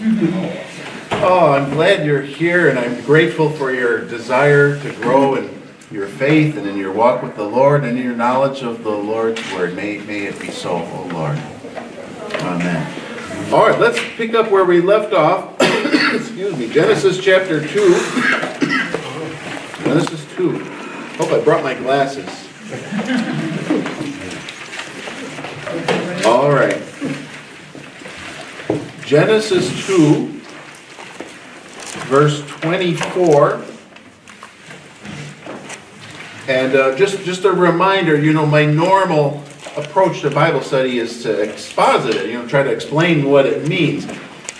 Oh, I'm glad you're here, and I'm grateful for your desire to grow in your faith and in your walk with the Lord and in your knowledge of the Lord's Word. May it be so, oh Lord. Amen. All right, let's pick up where we left off. Excuse me, Genesis chapter 2. Genesis 2. Hope I brought my glasses. All right. Genesis 2, verse 24. And just a reminder, my normal approach to Bible study is to exposit it, try to explain what it means.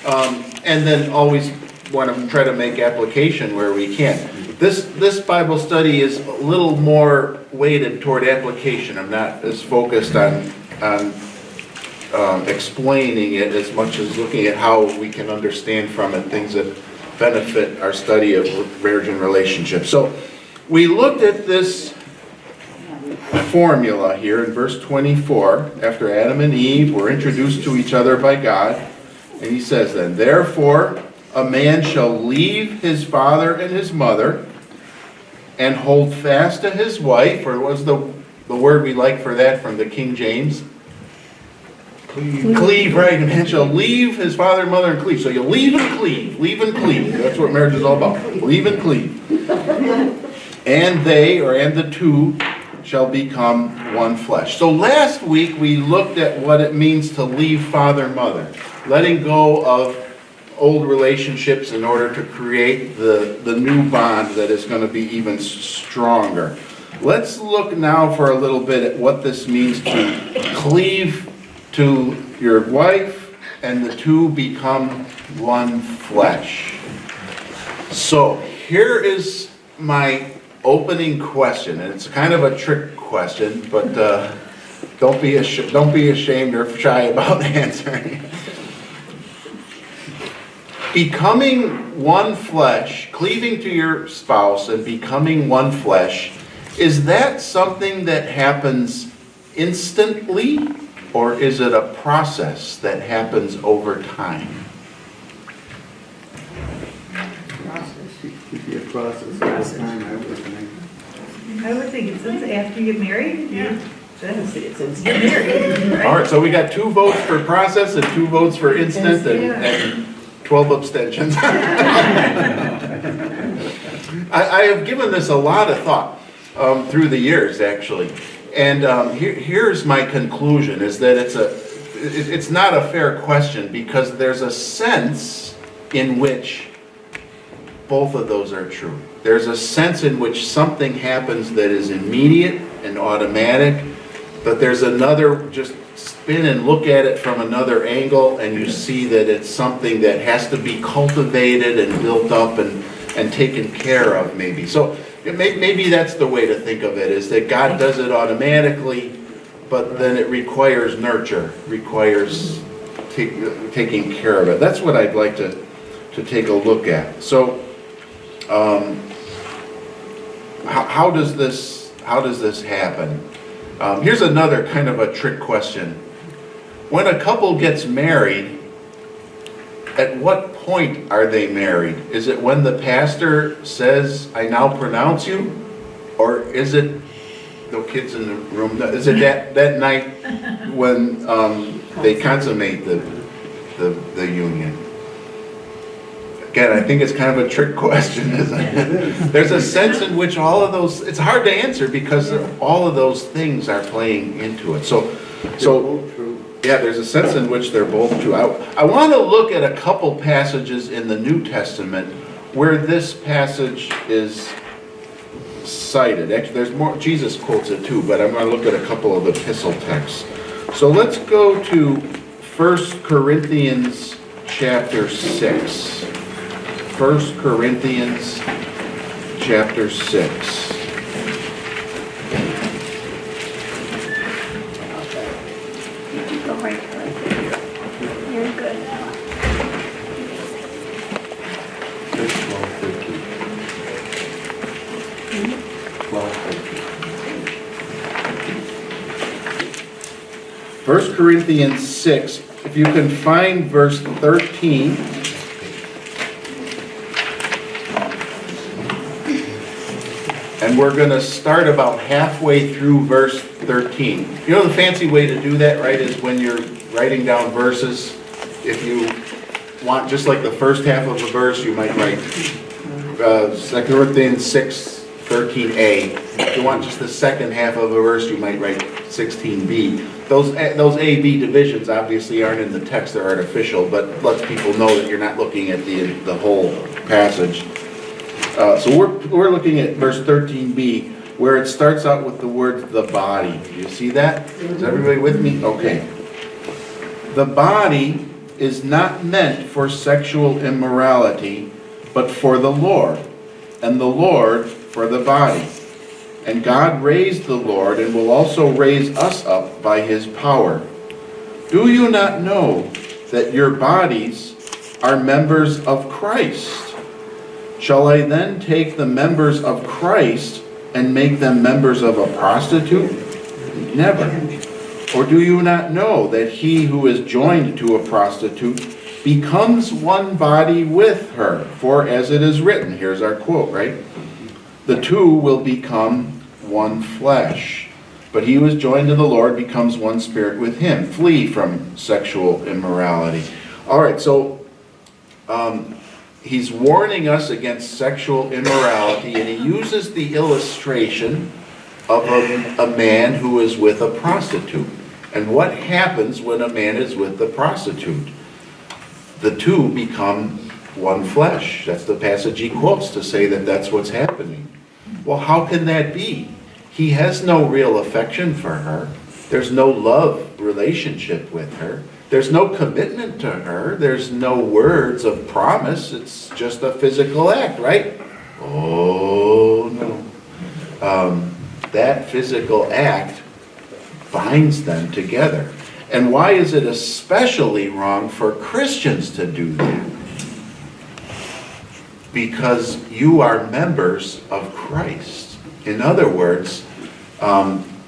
And then always want to try to make application where we can. This Bible study is a little more weighted toward application. I'm not as focused on explaining it as much as looking at how we can understand from it things that benefit our study of marriage and relationships. So we looked at this formula here in verse 24 after Adam and Eve were introduced to each other by God. And he says then, therefore a man shall leave his father and his mother and hold fast to his wife, or what was the word we like for that from the King James? Cleave, right? A man shall leave his father and mother and cleave. So you leave and cleave. Leave and cleave. That's what marriage is all about. Leave and cleave. And the two shall become one flesh. So last week we looked at what it means to leave father and mother. Letting go of old relationships in order to create the new bond that is going to be even stronger. Let's look now for a little bit at what this means to cleave to your wife and the two become one flesh. So here is my opening question, and it's kind of a trick question, but don't be ashamed or shy about answering. Becoming one flesh, cleaving to your spouse and becoming one flesh, is that something that happens instantly, or is it a process that happens over time? I would think it's after you get married. Yeah. Since you're married. Right? All right, so we got 2 votes for process and 2 votes for instant and 12 abstentions. I have given this a lot of thought through the years, actually. And here's my conclusion, is that it's not a fair question, because there's a sense in which both of those are true. There's a sense in which something happens that is immediate and automatic, but there's another, just spin and look at it from another angle, and you see that it's something that has to be cultivated and built up and taken care of, maybe. So maybe that's the way to think of it, is that God does it automatically, but then it requires nurture, requires taking care of it. That's what I'd like to take a look at. So how does this happen? Here's another kind of a trick question. When a couple gets married, at what point are they married? Is it when the pastor says, "I now pronounce you"? Or is it, no kids in the room, is it that night when they consummate the union? Again, I think it's kind of a trick question, isn't it? There's a sense in which all of those, it's hard to answer because all of those things are playing into it. So yeah, there's a sense in which they're both true. I want to look at a couple passages in the New Testament where this passage is cited. Actually, there's more, Jesus quotes it too, but I'm going to look at a couple of epistle texts. So let's go to 1 Corinthians chapter 6. 1 Corinthians chapter 6. You're good. 1 Corinthians 6, if you can find verse 13. And we're going to start about halfway through verse 13. You know the fancy way to do that, right, is when you're writing down verses, if you want just like the first half of a verse, you might write 2 Corinthians 6, 13a. If you want just the second half of a verse, you might write 16b. Those A-B divisions obviously aren't in the text, they're artificial, but lets people know that you're not looking at the whole passage. So we're looking at verse 13b, where it starts out with the word the body. Do you see that? Is everybody with me? Okay. The body is not meant for sexual immorality, but for the Lord, and the Lord for the body. And God raised the Lord and will also raise us up by his power. Do you not know that your bodies are members of Christ? Shall I then take the members of Christ and make them members of a prostitute? Never. Or do you not know that he who is joined to a prostitute becomes one body with her? For as it is written, here's our quote, right? The two will become one flesh. But he who is joined to the Lord becomes one spirit with him. Flee from sexual immorality. All right, so he's warning us against sexual immorality, and he uses the illustration of a man who is with a prostitute. And what happens when a man is with a prostitute? The two become one flesh. That's the passage he quotes to say that that's what's happening. Well, how can that be? He has no real affection for her. There's no love relationship with her. There's no commitment to her. There's no words of promise. It's just a physical act, right? Oh, no. That physical act binds them together. And why is it especially wrong for Christians to do that? Because you are members of Christ. In other words,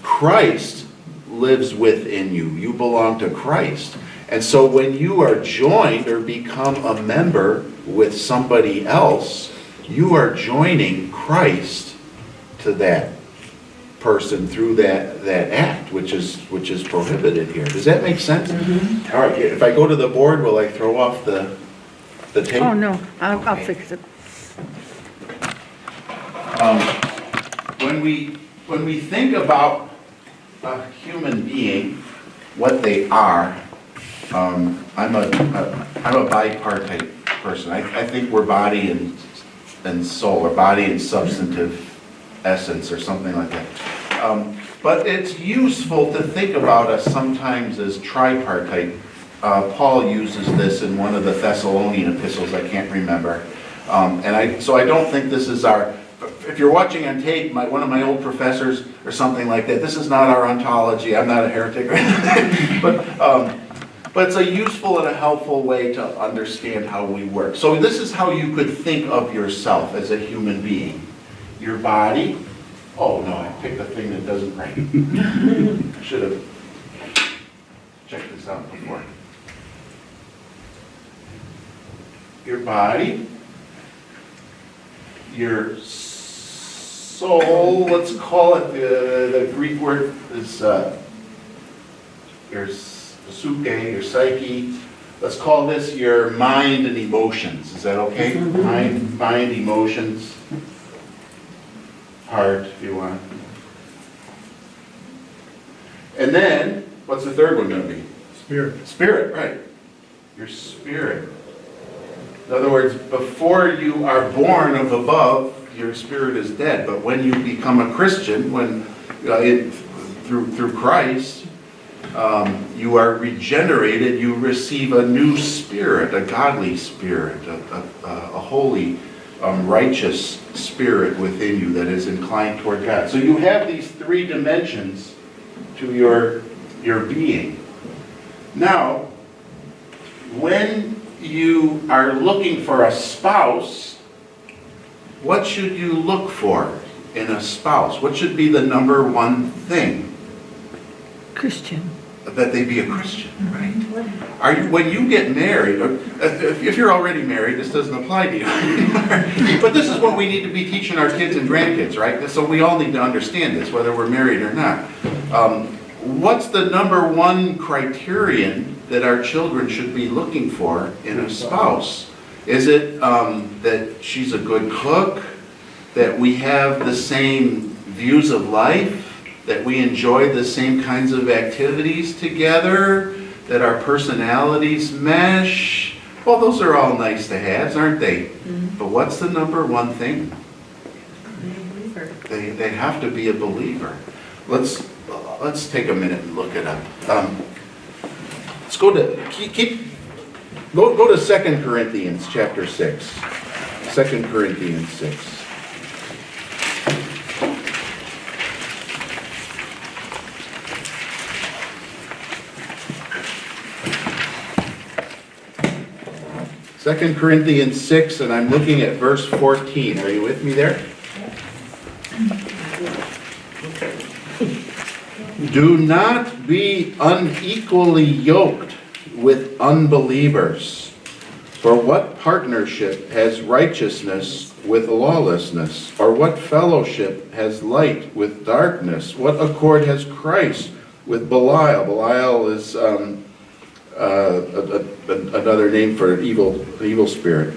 Christ lives within you. You belong to Christ. And so when you are joined or become a member with somebody else, you are joining Christ to that person through that act, which is prohibited here. Does that make sense? Mm-hmm. All right, if I go to the board, will I throw off the tape? Oh, no, I'll fix it. When we think about a human being, what they are, I'm a bipartite person. I think we're body and soul, or body and substantive essence, or something like that. But it's useful to think about us sometimes as tripartite. Paul uses this in one of the Thessalonian epistles, I can't remember. So I don't think this is our, if you're watching on tape, one of my old professors or something like that, this is not our ontology, I'm not a heretic or anything, but it's a useful and a helpful way to understand how we work. So this is how you could think of yourself as a human being. Your body, oh no, I picked a thing that doesn't write. I should have checked this out before. Your body, your soul, let's call it, the Greek word is your psyche, your psyche. Let's call this your mind and emotions. Is that okay? Mm-hmm. Mind, emotions, heart, if you want. And then, what's the third one going to be? Spirit. Spirit, right. Your spirit. In other words, before you are born of above, your spirit is dead. But when you become a Christian, through Christ, you are regenerated. You receive a new spirit, a godly spirit, a holy, righteous spirit within you that is inclined toward God. So you have these three dimensions to your being. Now, when you are looking for a spouse, what should you look for in a spouse? What should be the number one thing? Christian. that they be a Christian, right? When you get married, or if you're already married, this doesn't apply to you anymore. But this is what we need to be teaching our kids and grandkids, right? So we all need to understand this, whether we're married or not. What's the number one criterion that our children should be looking for in a spouse? Is it that she's a good cook, that we have the same views of life, that we enjoy the same kinds of activities together, that our personalities mesh? Well, those are all nice to haves, aren't they? Mm-hmm. But what's the number one thing? They have to be a believer. Let's take a minute and look it up. Let's go to go to 2 Corinthians chapter 6. 2 Corinthians 6. Second Corinthians 6, and I'm looking at verse 14. Are you with me there? Do not be unequally yoked with unbelievers. For what partnership has righteousness with lawlessness? Or what fellowship has light with darkness? What accord has Christ with Belial? Belial is another name for an evil spirit.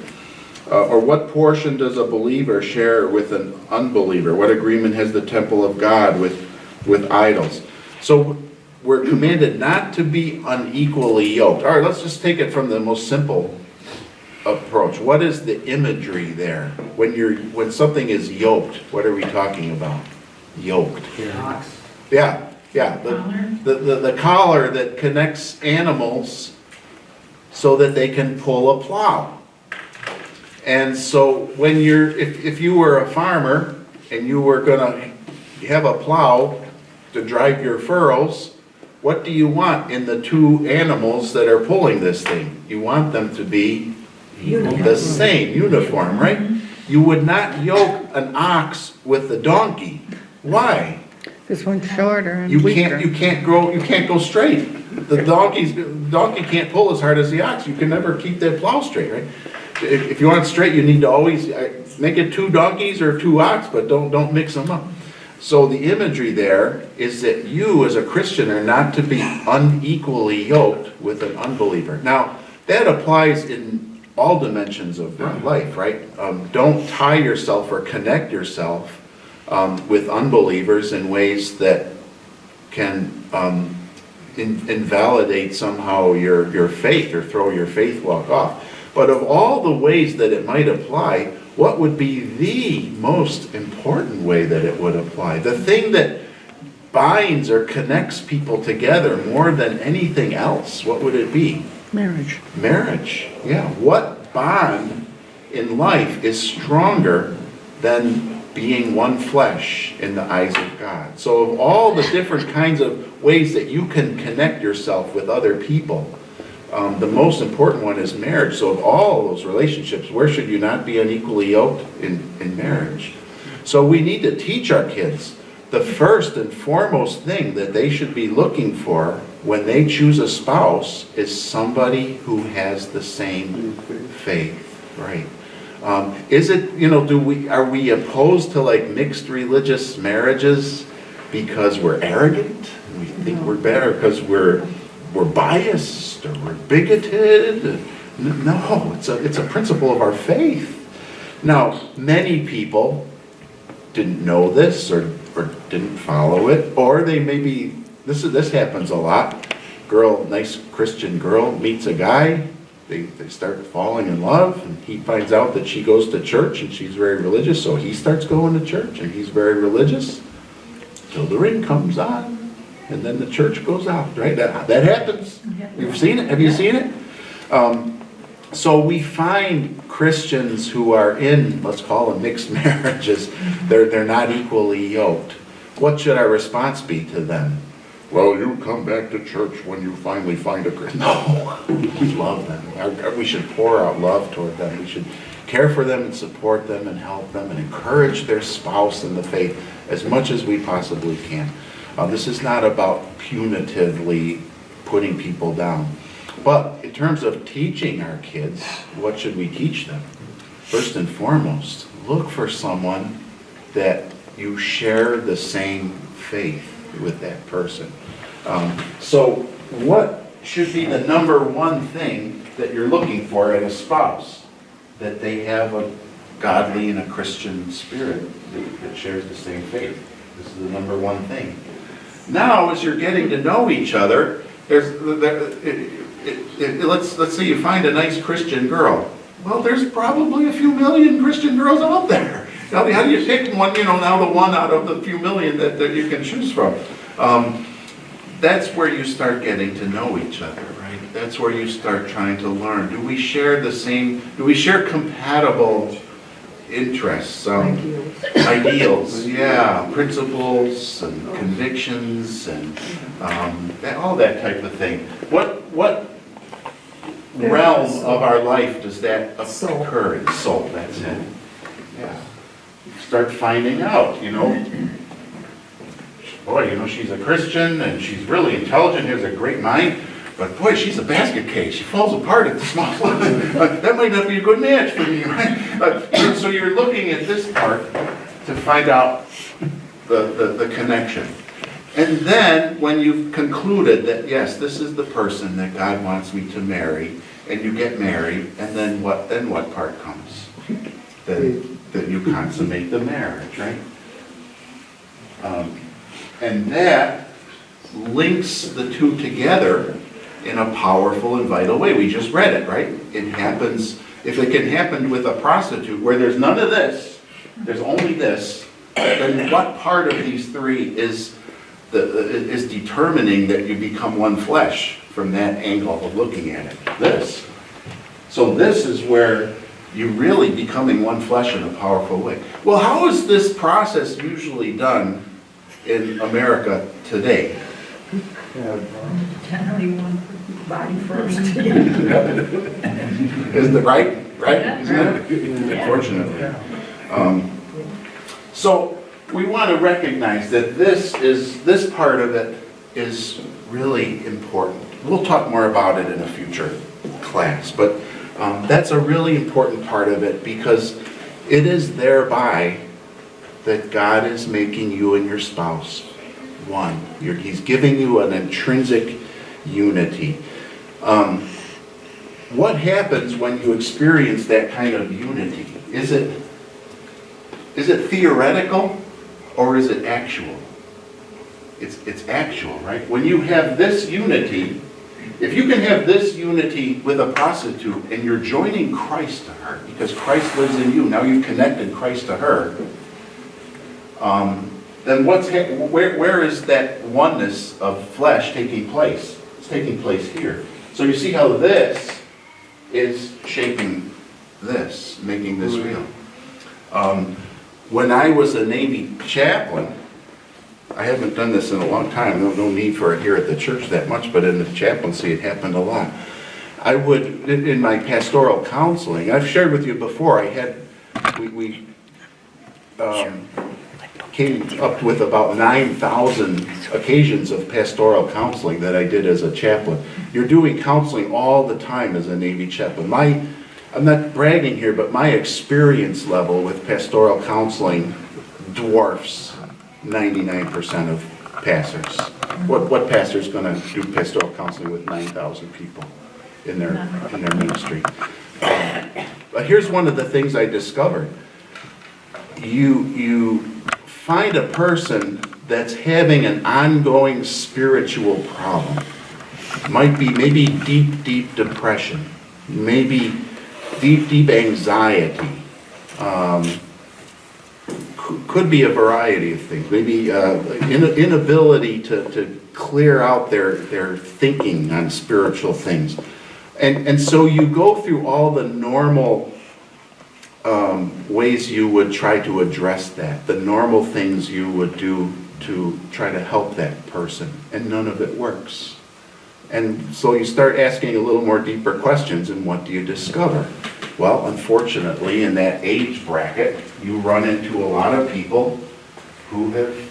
Or what portion does a believer share with an unbeliever? What agreement has the temple of God with idols? So we're commanded not to be unequally yoked. All right, let's just take it from the most simple approach. What is the imagery there? When something is yoked, what are we talking about? Yoked. Yeah. The collar that connects animals so that they can pull a plow. And so when if you were a farmer and you were gonna have a plow to drive your furrows, what do you want in the two animals that are pulling this thing? You want them to be the same, uniform, right? You would not yoke an ox with the donkey. Why? This one's shorter and You weaker. can't go straight. The donkey can't pull as hard as the ox. You can never keep that plow straight, right? If you want it straight, you need to always make it two donkeys or two ox, but don't mix them up. So the imagery there is that you as a Christian are not to be unequally yoked with an unbeliever. Now, that applies in all dimensions of life, right? Don't tie yourself or connect yourself with unbelievers in ways that can invalidate somehow your faith or throw your faith walk off. But of all the ways that it might apply, what would be the most important way that it would apply? The thing that binds or connects people together more than anything else, what would it be? Marriage. Marriage, yeah. What bond in life is stronger than being one flesh in the eyes of God? So of all the different kinds of ways that you can connect yourself with other people, the most important one is marriage. So of all those relationships, where should you not be unequally yoked? In marriage. So we need to teach our kids the first and foremost thing that they should be looking for when they choose a spouse is somebody who has the same faith, right? Is it, are we opposed to like mixed religious marriages because we're arrogant? We think we're better because we're biased or we're bigoted? No, it's a principle of our faith. Now, many people didn't know this or didn't follow it, or they maybe, this happens a lot. Nice Christian girl meets a guy, they start falling in love, and he finds out that she goes to church and she's very religious, so he starts going to church and he's very religious, till the ring comes on, and then the church goes out, right? That happens. You've seen it? Have you seen it? So we find Christians who are in, let's call them mixed marriages, they're not equally yoked. What should our response be to them? Well, you come back to church when you finally find a Christian. No, we love them. We should pour out love toward them. We should care for them and support them and help them and encourage their spouse in the faith as much as we possibly can. This is not about punitively putting people down. But in terms of teaching our kids, what should we teach them? First and foremost, look for someone that you share the same faith with that person. So what should be the number one thing that you're looking for in a spouse? That they have a godly and a Christian spirit that shares the same faith. This is the number one thing. Now, as you're getting to know each other, let's say you find a nice Christian girl. Well, there's probably a few million Christian girls out there. Now, how do you pick one, now the one out of the few million that you can choose from? That's where you start getting to know each other, right? That's where you start trying to learn. Do we share compatible interests, ideals, yeah, principles and convictions and all that type of thing. What realm of our life does that occur in? Soul, that's it. Yeah. Start finding out, Boy, she's a Christian and she's really intelligent, has a great mind, but boy, she's a basket case. She falls apart at the small level. That might not be a good match for me, right? So you're looking at this part to find out the connection. And then when you've concluded that, yes, this is the person that God wants me to marry, and you get married, and then what part comes? That you consummate the marriage, right? And that links the two together in a powerful and vital way. We just read it, right? It happens, if it can happen with a prostitute where there's none of this, there's only this, then what part of these three is determining that you become one flesh from that angle of looking at it? This. So this is where you're really becoming one flesh in a powerful way. Well, how is this process usually done in America today? Generally one body first. Isn't it right? Isn't it? Unfortunately. So we want to recognize that this part of it is really important. We'll talk more about it in a future class, but that's a really important part of it because it is thereby that God is making you and your spouse one. He's giving you an intrinsic unity. What happens when you experience that kind of unity? Is it theoretical or is it actual? It's actual, right? When you have this unity, if you can have this unity with a prostitute and you're joining Christ to her, because Christ lives in you, now you've connected Christ to her, then where is that oneness of flesh taking place? It's taking place here. So you see how this is shaping this, making this real. When I was a Navy chaplain, I haven't done this in a long time, no need for it here at the church that much, but in the chaplaincy it happened a lot. I would, in my pastoral counseling, I've shared with you before, we came up with about 9,000 occasions of pastoral counseling that I did as a chaplain. You're doing counseling all the time as a Navy chaplain. I'm not bragging here, but my experience level with pastoral counseling dwarfs 99% of pastors. What pastor's going to do pastoral counseling with 9,000 people in their ministry? But here's one of the things I discovered. You find a person that's having an ongoing spiritual problem. Might be maybe deep depression, maybe deep anxiety. Could be a variety of things. Maybe inability to clear out their thinking on spiritual things. And so you go through all the normal ways you would try to address that, the normal things you would do to try to help that person, and none of it works. And so you start asking a little more deeper questions, and what do you discover? Well, unfortunately, in that age bracket, you run into a lot of people who have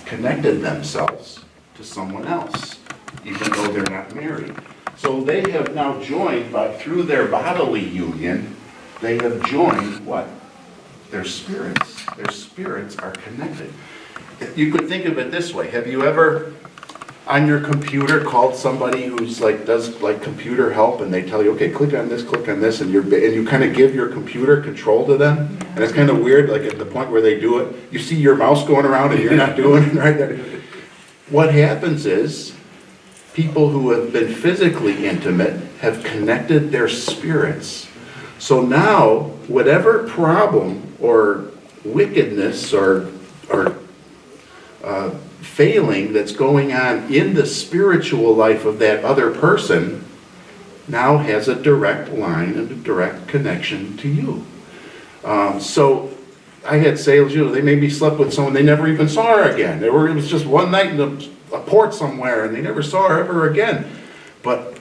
connected themselves to to someone else, even though they're not married. So they have now joined, through their bodily union, they have joined what? Their spirits. Their spirits are connected. You could think of it this way. Have you ever, on your computer, called somebody who's does computer help, and they tell you, okay, click on this, and you kind of give your computer control to them? And it's kind of weird, like at the point where they do it, you see your mouse going around and you're not doing it right there. What happens is, people who have been physically intimate have connected their spirits. So now, whatever problem or wickedness or failing that's going on in the spiritual life of that other person now has a direct line and a direct connection to you. So I had sales, they maybe slept with someone, they never even saw her again. It was just one night in a port somewhere, and they never saw her ever again. But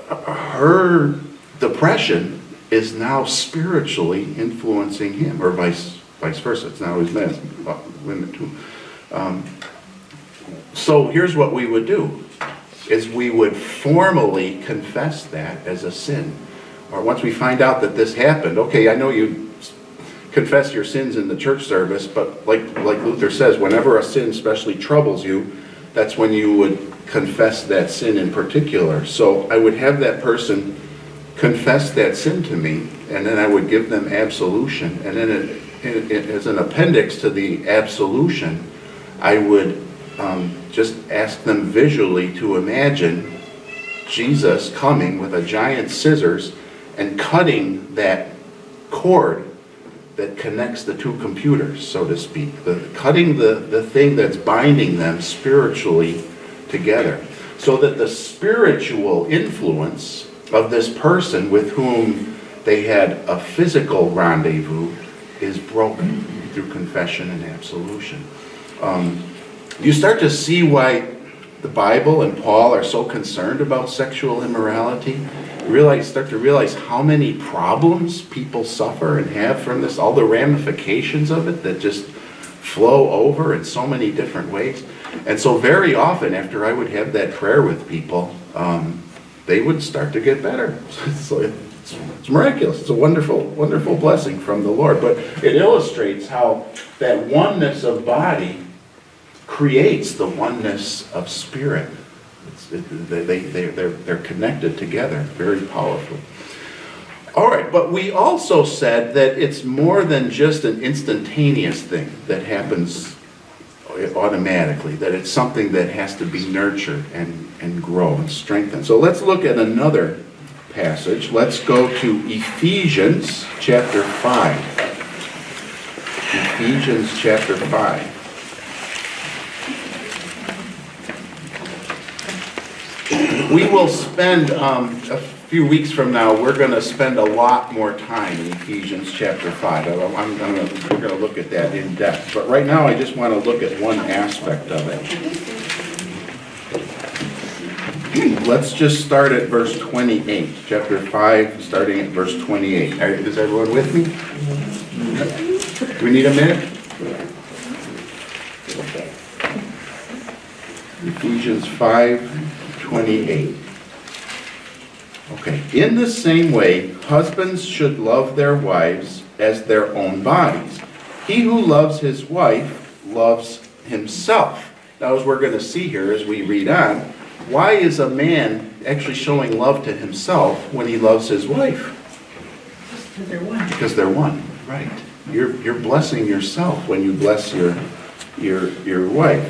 her depression is now spiritually influencing him, or vice versa. It's now his men, women too. So here's what we would do, is we would formally confess that as a sin. Or once we find out that this happened, okay, I know you confess your sins in the church service, but like Luther says, whenever a sin especially troubles you, that's when you would confess that sin in particular. So I would have that person confess that sin to me, and then I would give them absolution. And then as an appendix to the absolution, I would just ask them visually to imagine Jesus coming with a giant scissors and cutting that cord that connects the two computers, so to speak. Cutting the thing that's binding them spiritually together. So that the spiritual influence of this person with whom they had a physical rendezvous is broken through confession and absolution. You start to see why the Bible and Paul are so concerned about sexual immorality. You start to realize how many problems people suffer and have from this, all the ramifications of it that just flow over in so many different ways. And so very often after I would have that prayer with people, they would start to get better. It's miraculous. It's a wonderful, wonderful blessing from the Lord. But it illustrates how that oneness of body creates the oneness of spirit. They're connected together very powerfully. All right, but we also said that it's more than just an instantaneous thing that happens automatically, that it's something that has to be nurtured and grow and strengthened. So let's look at another passage. Let's go to Ephesians chapter 5. Ephesians chapter 5. We will spend, a few weeks from now, we're going to spend a lot more time in Ephesians chapter 5. We're going to look at that in depth. But right now I just want to look at one aspect of it. Let's just start at verse 28. Chapter 5, starting at verse 28. Is everyone with me? Do we need a minute? Ephesians 5:28. Okay. In the same way, husbands should love their wives as their own bodies. He who loves his wife loves himself. Now, as we're going to see here as we read on, why is a man actually showing love to himself when he loves his wife? Because they're one. Because they're one, right? You're blessing yourself when you bless your wife.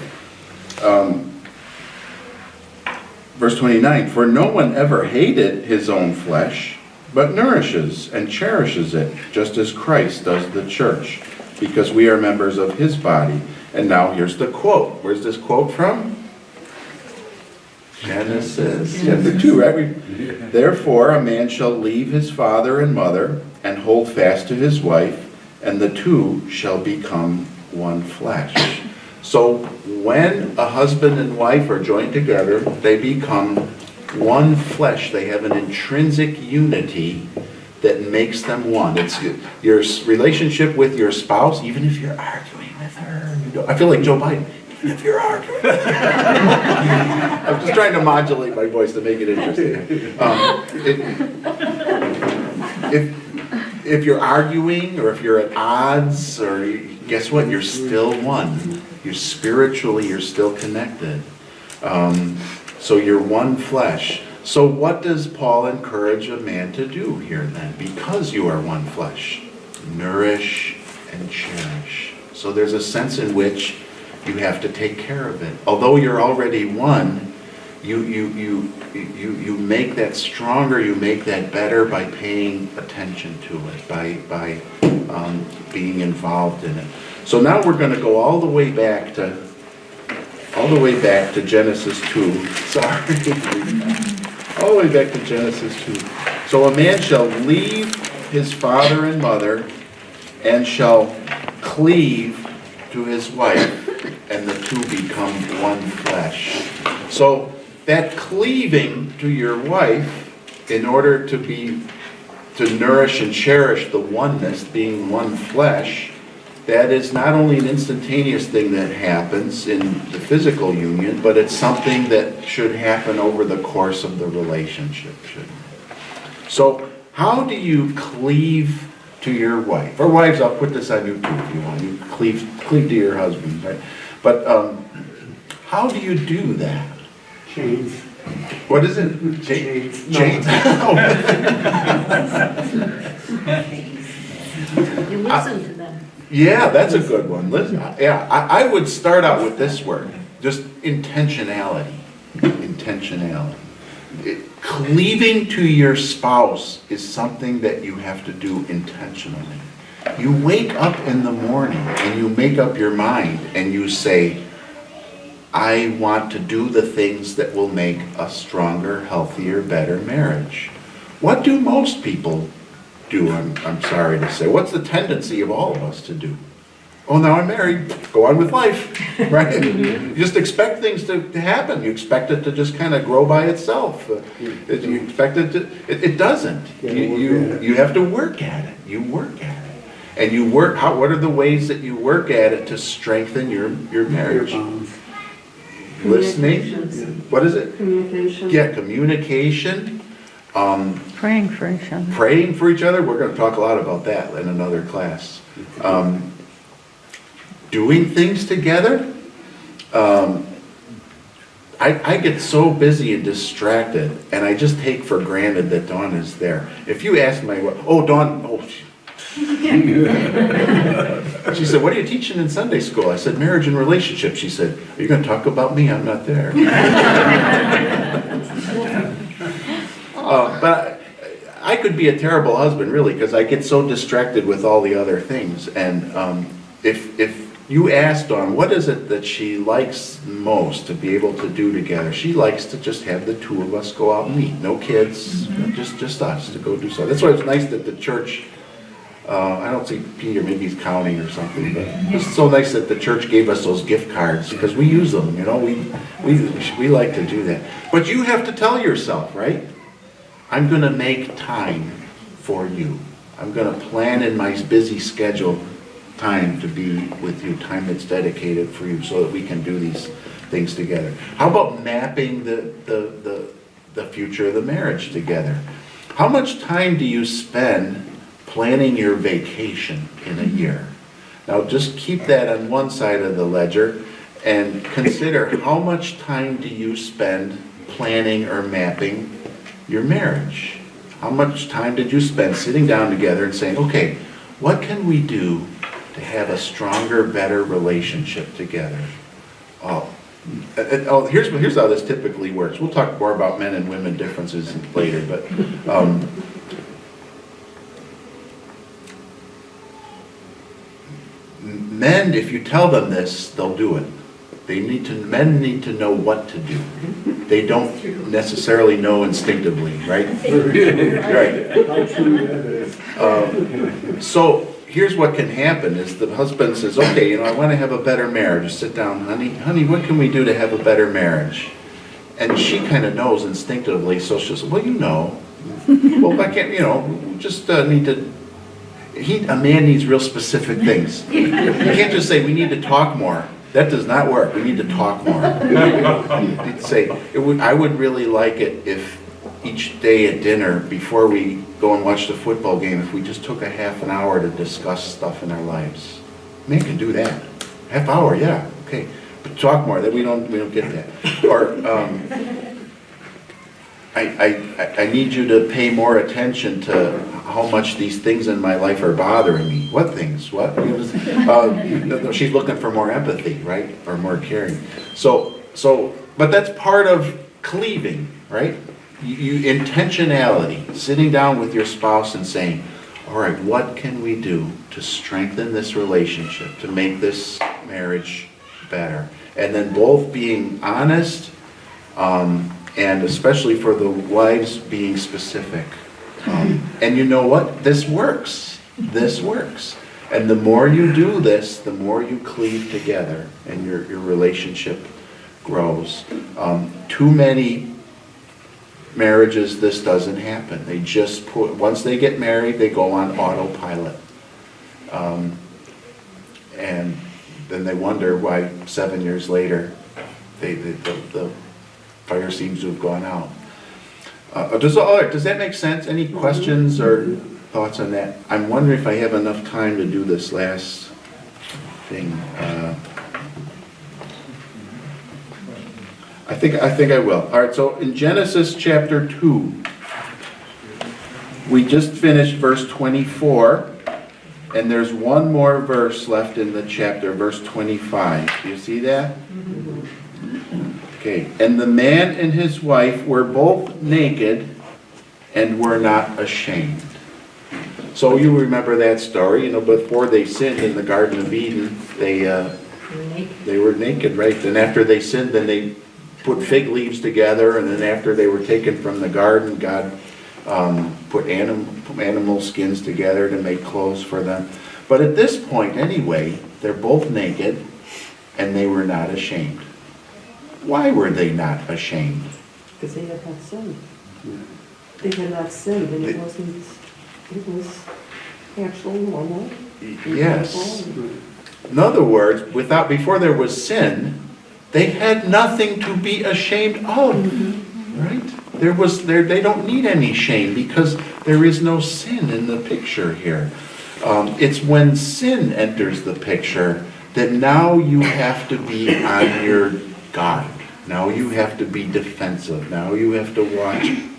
Verse 29, for no one ever hated his own flesh, but nourishes and cherishes it, just as Christ does the church, because we are members of his body. And now here's the quote. Where's this quote from? Genesis chapter 2, right? Therefore a man shall leave his father and mother, and hold fast to his wife, and the two shall become one flesh. So when a husband and wife are joined together, they become one flesh. They have an intrinsic unity that makes them one. It's your relationship with your spouse, even if you're arguing with her. I feel like Joe Biden. if you're arguing. I'm just trying to modulate my voice to make it interesting. If you're arguing, or if you're at odds, or guess what? You're still one. You're still connected. So you're one flesh. So what does Paul encourage a man to do here then? Because you are one flesh. Nourish and cherish. So there's a sense in which you have to take care of it. Although you're already one, you make that stronger, you make that better by paying attention to it, by being involved in it. So now we're going to go all the way back to Genesis 2. Sorry. All the way back to Genesis 2. So a man shall leave his father and mother and shall cleave to his wife, and the two become one flesh. So that cleaving to your wife, in order to nourish and cherish the oneness, being one flesh, that is not only an instantaneous thing that happens in the physical union, but it's something that should happen over the course of the relationship, shouldn't it? So how do you cleave to your wife? Or wives, I'll put this on you too if you want. You cleave to your husband, right? But how do you do that? Chains. What is it? Chains. Chains? You listen to them. Yeah, that's a good one. Listen, yeah, I would start out with this word, just intentionality. Intentionality. Cleaving to your spouse is something that you have to do intentionally. You wake up in the morning and you make up your mind and you say, I want to do the things that will make a stronger, healthier, better marriage. What do most people do, I'm sorry to say? What's the tendency of all of us to do? Oh, now I'm married, go on with life, right? You just expect things to happen. You expect it to just kind of grow by itself. You expect it to, it doesn't. You have to work at it. You work at it. And you work, what are the ways that you work at it to strengthen your marriage? Listening. What is it? Communication. Yeah, communication. Praying for each other. Praying for each other. We're going to talk a lot about that in another class. Doing things together. I get so busy and distracted, and I just take for granted that Dawn is there. If you ask my wife, oh, Dawn, she said, what are you teaching in Sunday school? I said, marriage and relationships. She said, are you going to talk about me? I'm not there. But I could be a terrible husband, really, because I get so distracted with all the other things. And if you ask Dawn, what is it that she likes most to be able to do together? She likes to just have the two of us go out and eat. No kids, just us to go do something. That's why it's nice that the church, I don't see Peter, maybe he's counting or something, but it's so nice that the church gave us those gift cards, because we use them, you know, we like to do that. But you have to tell yourself, right? I'm going to make time for you. I'm going to plan in my busy schedule time to be with you, time that's dedicated for you, so that we can do these things together. How about mapping the future of the marriage together? How much time do you spend planning your vacation in a year? Now just keep that on one side of the ledger and consider how much time do you spend planning or mapping your marriage? How much time did you spend sitting down together and saying, okay, what can we do to have a stronger, better relationship together? Here's how this typically works. We'll talk more about men and women differences later, but men, if you tell them this, they'll do it. Men need to know what to do. They don't necessarily know instinctively, right? Right. So here's what can happen is the husband says, okay, I want to have a better marriage. Sit down, honey, what can we do to have a better marriage? And she kind of knows instinctively, so she'll say, well, well, I can't, we just need to, a man needs real specific things. You can't just say, we need to talk more. That does not work. We need to talk more. You'd say, I would really like it if each day at dinner, before we go and watch the football game, if we just took a half an hour to discuss stuff in our lives. Man can do that. Half hour, yeah, okay. But talk more, that we don't get that. Or, I need you to pay more attention to how much these things in my life are bothering me. What things? What? She's looking for more empathy, right? Or more caring. But that's part of cleaving, right? Intentionality, sitting down with your spouse and saying, all right, what can we do to strengthen this relationship, to make this marriage better? And then both being honest, and especially for the wives, being specific. And you know what? This works. This works. And the more you do this, the more you cleave together and your relationship grows. Too many marriages, this doesn't happen. They just once they get married, they go on autopilot. And then they wonder why 7 years later the fire seems to have gone out. Does that make sense? Any questions or thoughts on that? I'm wondering if I have enough time to do this last thing. I think I will. All right, so in Genesis chapter 2, we just finished verse 24, and there's one more verse left in the chapter, verse 25. Do you see that? Okay, and the man and his wife were both naked and were not ashamed. So you remember that story, before they sinned in the Garden of Eden, they were naked, right? And after they sinned, then they put fig leaves together, and then after they were taken from the garden, God put animal skins together to make clothes for them. But at this point, anyway, they're both naked, and they were not ashamed. Why were they not ashamed? Because they had not sinned. They had not sinned, and it was actual, normal. Yes. In other words, before there was sin, they had nothing to be ashamed of, right? They don't need any shame because there is no sin in the picture here. It's when sin enters the picture that now you have to be on your guard. Now you have to be defensive. Now you have to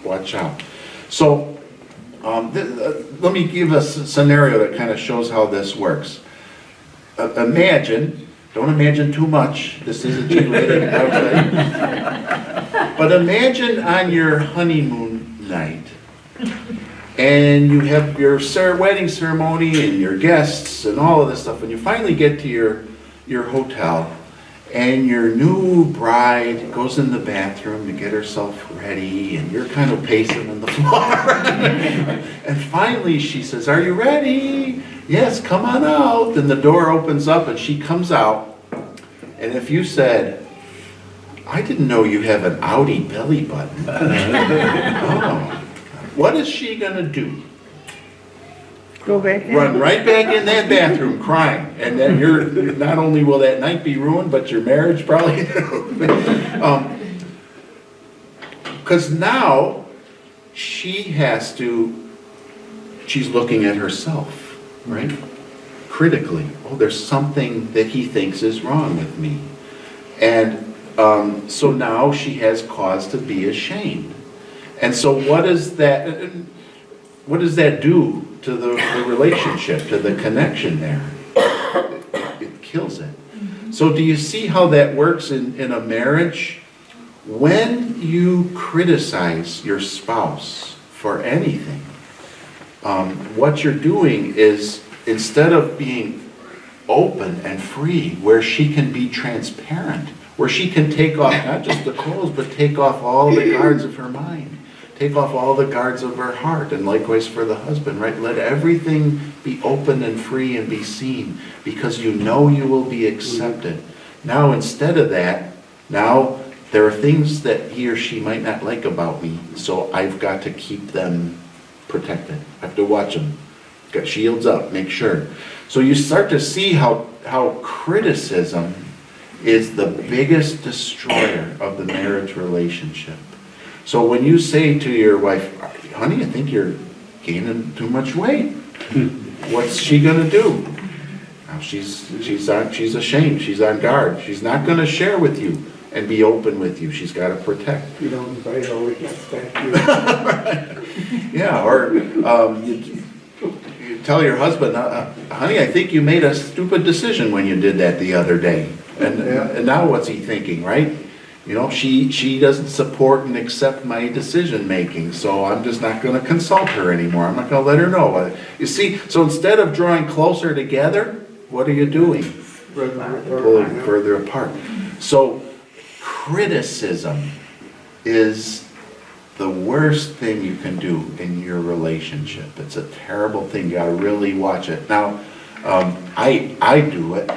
watch out. So let me give a scenario that kind of shows how this works. Don't imagine too much. This isn't G-rated outside. But imagine on your honeymoon night, and you have your wedding ceremony and your guests and all of this stuff, and you finally get to your hotel, and your new bride goes in the bathroom to get herself ready, and you're kind of pacing on the floor. And finally she says, "Are you ready?" "Yes, come on out." And the door opens up and she comes out. And if you said, "I didn't know you have an outie belly button." Oh, what is she going to do? Go back in. Run right back in that bathroom crying. And then not only will that night be ruined, but your marriage probably because now she's looking at herself, right? Critically. Oh, there's something that he thinks is wrong with me. And so now she has cause to be ashamed. And so what does that do to the relationship, to the connection there? It kills it. So do you see how that works in a marriage? When you criticize your spouse for anything, what you're doing is, instead of being open and free, where she can be transparent, where she can take off not just the clothes, but take off all the guards of her mind, take off all the guards of her heart, and likewise for the husband, right? Let everything be open and free and be seen, because you know you will be accepted. Now, instead of that, now there are things that he or she might not like about me, so I've got to keep them protected. I have to watch them. Got shields up, make sure. So you start to see how criticism is the biggest destroyer of the marriage relationship. So when you say to your wife, honey, I think you're gaining too much weight, what's she gonna do? Now she's ashamed, she's on guard, she's not gonna share with you and be open with you, she's gotta protect. You don't invite her over, yes, thank you. Yeah, or you tell your husband, honey, I think you made a stupid decision when you did that the other day. And now what's he thinking, right? You know, she doesn't support and accept my decision making, so I'm just not going to consult her anymore. I'm not going to let her know. You see, so instead of drawing closer together, what are you doing? Pulling further apart. So criticism is the worst thing you can do in your relationship. It's a terrible thing. You got to really watch it. Now, I do it.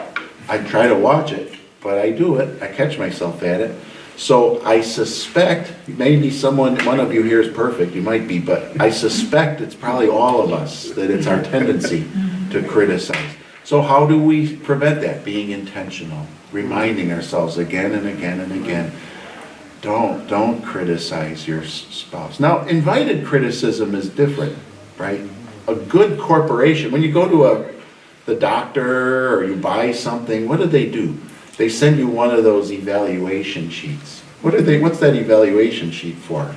I try to watch it, but I do it. I catch myself at it. So I suspect, maybe one of you here is perfect, you might be, but I suspect it's probably all of us, that it's our tendency to criticize. So how do we prevent that? Being intentional, reminding ourselves again and again and again, don't criticize your spouse. Now, invited criticism is different, right? A good corporation, when you go to the doctor or you buy something, what do? They send you one of those evaluation sheets. What's that evaluation sheet for?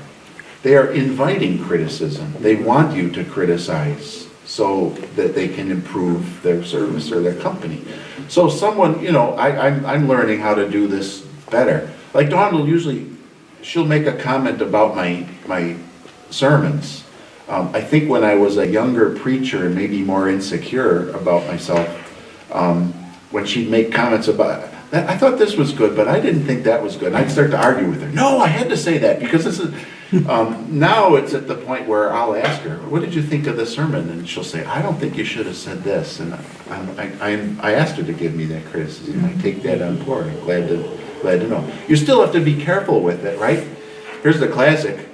They are inviting criticism. They want you to criticize so that they can improve their service or their company. So someone, I'm learning how to do this better. Like Dawn will she'll make a comment about my sermons. I think when I was a younger preacher and maybe more insecure about myself, when she'd make comments about that, I thought this was good, but I didn't think that was good. And I'd start to argue with her. No, I had to say that because this is, now it's at the point where I'll ask her, what did you think of the sermon? And she'll say, I don't think you should have said this. And I asked her to give me that criticism. I take that on board. I'm glad to know. You still have to be careful with it, right? Here's the classic.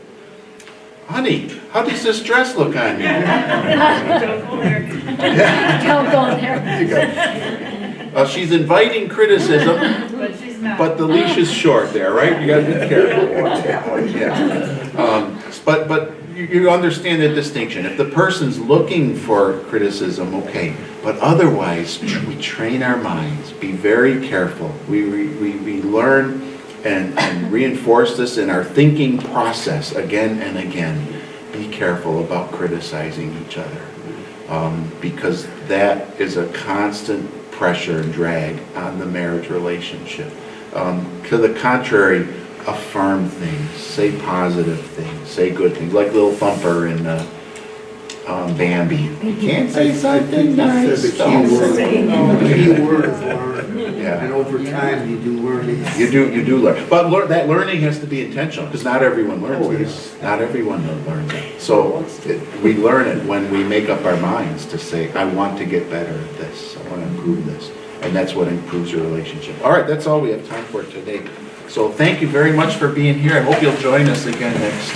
Honey, how does this dress look on you? Don't go there. Don't go there. There you go. She's inviting criticism, But she's not. but the leash is short there, right? You gotta be careful. Watch that one, yeah. But you understand the distinction. If the person's looking for criticism, okay. But otherwise, we train our minds. Be very careful. We learn and reinforce this in our thinking process again and again. Be careful about criticizing each other. Because that is a constant pressure and drag on the marriage relationship. To the contrary, affirm things, say positive things, say good things, like little Thumper in Bambi. You can't say something nice. The key word is learn. Yeah. And over time, you do learn it. You do learn, but that learning has to be intentional because not everyone learns this. Not everyone learns it. So we learn it when we make up our minds to say, I want to get better at this. I want to improve this, and that's what improves your relationship. All right, that's all we have time for today. So thank you very much for being here. I hope you'll join us again next